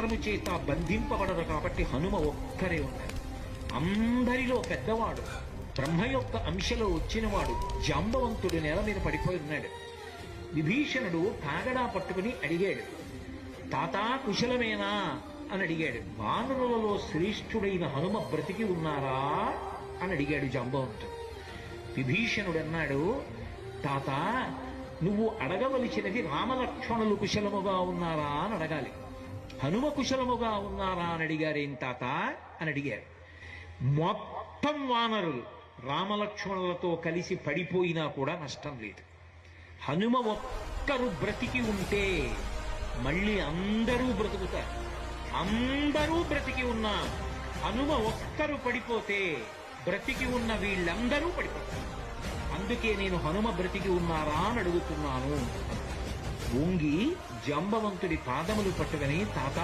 మంత్రము చేత బంధింపబడరు కాబట్టి హనుమ ఒక్కరే ఉన్నారు. అందరిలో పెద్దవాడు, బ్రహ్మ యొక్క అంశలో వచ్చినవాడు జాంబవంతుడు నేల మీద పడిపోయి ఉన్నాడు. విభీషణుడు కాగడా పట్టుకుని అడిగాడు, తాతా కుశలమేనా అని అడిగాడు. వానరులలో శ్రేష్ఠుడైన హనుమ బ్రతికి ఉన్నారా అని అడిగాడు జాంబవంతుడు. విభీషణుడు అన్నాడు, తాత నువ్వు అడగవలసినది రామలక్ష్మణులు కుశలముగా ఉన్నారా అని అడగాలి. హనుమ కుశలముగా ఉన్నారా అని అడిగారేం తాత అని అడిగారు. మొత్తం వానరులు రామలక్ష్మణులతో కలిసి పడిపోయినా కూడా నష్టం లేదు. హనుమ ఒక్కరు బ్రతికి ఉంటే మళ్ళీ అందరూ బ్రతుకుతారు. అందరూ బ్రతికి ఉన్నా హనుమ ఒక్కరు పడిపోతే బ్రతికి ఉన్న వీళ్ళందరూ పడిపోతారు. అందుకే నేను హనుమ బ్రతికి ఉన్నారా అని అడుగుతున్నాను. వంగి జాంబవంతుడి పాదములు పట్టుకుని, తాత